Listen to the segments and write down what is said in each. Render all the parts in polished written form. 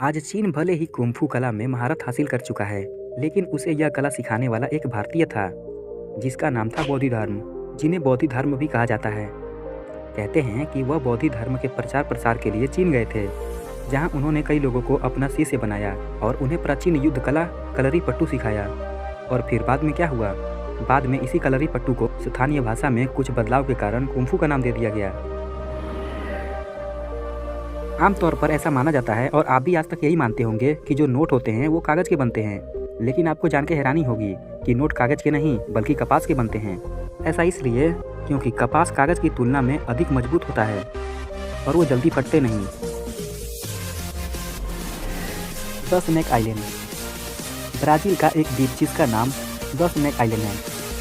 आज चीन भले ही कुंफू कला में महारत हासिल कर चुका है, लेकिन उसे यह कला सिखाने वाला एक भारतीय था जिसका नाम था बौद्ध धर्म, जिन्हें बौद्ध धर्म भी कहा जाता है। कहते हैं कि वह बौद्ध धर्म के प्रचार प्रसार के लिए चीन गए थे, जहां उन्होंने कई लोगों को अपना शिष्य बनाया और उन्हें प्राचीन युद्ध कला कलरी पट्टू सिखाया। और फिर बाद में क्या हुआ? बाद में इसी कलरी पट्टू को स्थानीय भाषा में कुछ बदलाव के कारण कुंफू का नाम दे दिया गया। आमतौर पर ऐसा माना जाता है और आप भी आज तक यही मानते होंगे कि जो नोट होते हैं वो कागज़ के बनते हैं, लेकिन आपको जान के हैरानी होगी कि नोट कागज़ के नहीं बल्कि कपास के बनते हैं। ऐसा इसलिए क्योंकि कपास कागज़ की तुलना में अधिक मजबूत होता है और वो जल्दी फटते नहीं। द स्नेक आइलैंड ब्राज़ील का एक द्वीप जिसका नाम द स्नेक आइलैंड है।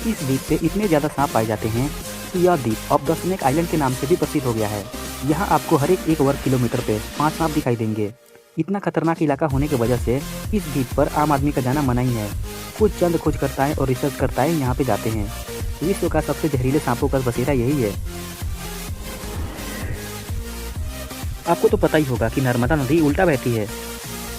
इस द्वीप पे इतने ज़्यादा सांप पाए जाते हैं कि यह द्वीप अब द स्नेक आइलैंड के नाम से भी प्रसिद्ध हो गया है। यहाँ आपको हर एक वर्ग किलोमीटर पे 5 सांप दिखाई देंगे। इतना खतरनाक इलाका होने की वजह से इस द्वीप पर आम आदमी का जाना मना ही है। कुछ चंद खोजकर्ताएं और रिसर्चकर्ताएं यहाँ पे जाते हैं। विश्व का सबसे जहरीले सांपों का बसेरा यही है। आपको तो पता ही होगा कि नर्मदा नदी उल्टा बहती है,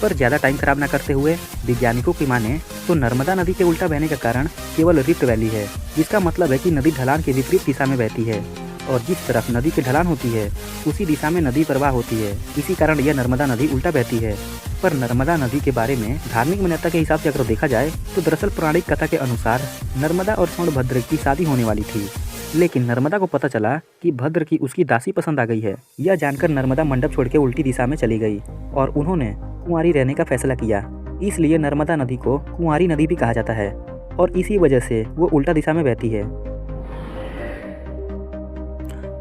पर ज़्यादा टाइम खराब ना करते हुए वैज्ञानिकों की माने तो नर्मदा नदी के उल्टा बहने का कारण केवल रिफ्ट वैली है, जिसका मतलब है कि नदी ढलान के विपरीत दिशा में बहती है और जिस तरफ नदी की ढलान होती है उसी दिशा में नदी प्रवाह होती है। इसी कारण यह नर्मदा नदी उल्टा बहती है। पर नर्मदा नदी के बारे में धार्मिक मान्यता के हिसाब से अगर देखा जाए तो दरअसल पौराणिक कथा के अनुसार नर्मदा और सोनभद्र की शादी होने वाली थी, लेकिन नर्मदा को पता चला कि भद्र की उसकी दासी पसंद आ गई है। यह जानकर नर्मदा मंडप छोड़ के उल्टी दिशा में चली गई और उन्होंने कुंवारी रहने का फैसला किया। इसलिए नर्मदा नदी को कुंवारी नदी भी कहा जाता है और इसी वजह से वो उल्टा दिशा में बहती है।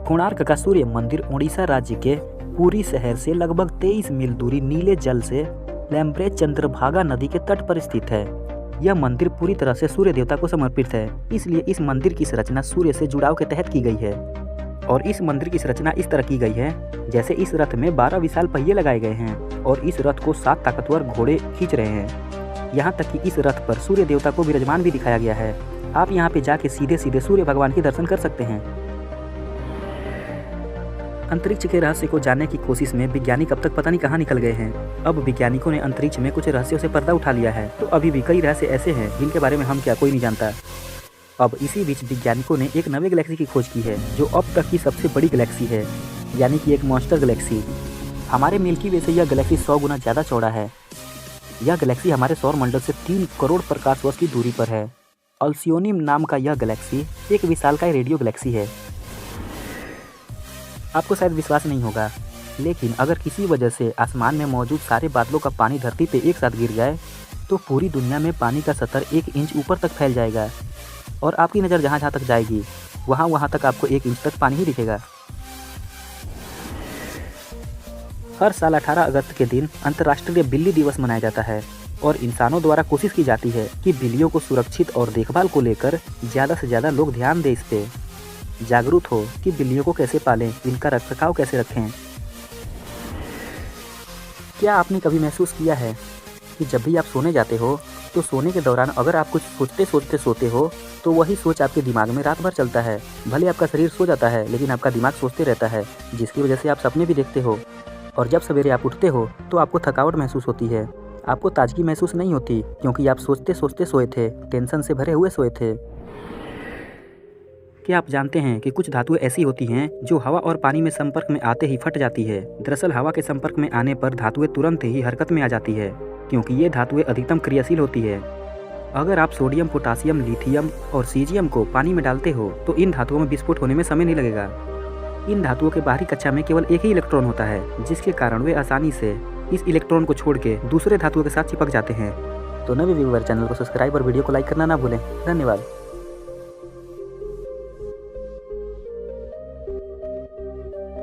कोणार्क का सूर्य मंदिर उड़ीसा राज्य के पुरी शहर से लगभग 23 मील दूरी नीले जल से लैम्ब्रे चंद्रभागा नदी के तट पर स्थित है। यह मंदिर पूरी तरह से सूर्य देवता को समर्पित है, इसलिए इस मंदिर की संरचना सूर्य से जुड़ाव के तहत की गई है। और इस मंदिर की संरचना इस तरह की गई है जैसे इस रथ में 12 विशाल पहिए लगाए गए हैं और इस रथ को 7 ताकतवर घोड़े खींच रहे हैं। यहाँ तक कि इस रथ पर सूर्य देवता को विराजमान भी दिखाया गया है। आप यहाँ पे जाके सीधे सीधे सूर्य भगवान के दर्शन कर सकते हैं। अंतरिक्ष के रहस्य को जानने की कोशिश में वैज्ञानिक अब तक पता नहीं कहाँ निकल गए हैं। अब वैज्ञानिकों ने अंतरिक्ष में कुछ रहस्यों से पर्दा उठा लिया है, तो अभी भी कई रहस्य ऐसे हैं जिनके बारे में हम क्या कोई नहीं जानता। अब इसी बीच वैज्ञानिकों ने एक नवे गैलेक्सी की खोज की है जो अब तक की सबसे बड़ी गैलेक्सी है, यानी कि एक मॉन्स्टर गैलेक्सी। हमारे मिल्की वे से यह गैलेक्सी 100 गुना ज़्यादा चौड़ा है। यह गैलेक्सी हमारे सौर मंडल से 3 करोड़ प्रकाश वर्ष की दूरी पर है। अल्सियोनी नाम का यह गैलेक्सी एक विशालकाय रेडियो गैलेक्सी है। आपको शायद विश्वास नहीं होगा, लेकिन अगर किसी वजह से आसमान में मौजूद सारे बादलों का पानी धरती पे एक साथ गिर जाए तो पूरी दुनिया में पानी का स्तर 1 इंच ऊपर तक फैल जाएगा और आपकी नज़र जहाँ जहाँ तक जाएगी वहाँ तक आपको 1 इंच तक पानी ही दिखेगा। हर साल 18 अगस्त के दिन अंतर्राष्ट्रीय बिल्ली दिवस मनाया जाता है और इंसानों द्वारा कोशिश की जाती है कि बिल्लियों को सुरक्षित और देखभाल को लेकर ज़्यादा से ज़्यादा लोग ध्यान दें, इस पे जागरूक हो कि बिल्लियों को कैसे पालें, इनका रखरखाव कैसे रखें। क्या आपने कभी महसूस किया है कि जब भी आप सोने जाते हो तो सोने के दौरान अगर आप कुछ सोचते सोचते सोते हो तो वही सोच आपके दिमाग में रात भर चलता है। भले आपका शरीर सो जाता है लेकिन आपका दिमाग सोचते रहता है, जिसकी वजह से आप सपने भी देखते हो और जब सवेरे आप उठते हो तो आपको थकावट महसूस होती है। आपको ताजगी महसूस नहीं होती क्योंकि आप सोचते सोचते सोए थे, टेंशन से भरे हुए सोए थे। क्या आप जानते हैं कि कुछ धातुएं ऐसी होती हैं जो हवा और पानी में संपर्क में आते ही फट जाती है। दरअसल हवा के संपर्क में आने पर धातुएं तुरंत ही हरकत में आ जाती है क्योंकि ये धातुएं अधिकतम क्रियाशील होती है। अगर आप सोडियम, पोटासियम, लिथियम और सीजियम को पानी में डालते हो तो इन धातुओं में विस्फोट होने में समय नहीं लगेगा। इन धातुओं के बाहरी कक्षा में केवल एक ही इलेक्ट्रॉन होता है, जिसके कारण वे आसानी से इस इलेक्ट्रॉन को छोड़ के दूसरे धातुओं के साथ चिपक जाते हैं। तो नवे व्यूअर चैनल को सब्सक्राइब और वीडियो को लाइक करना ना भूलें। धन्यवाद।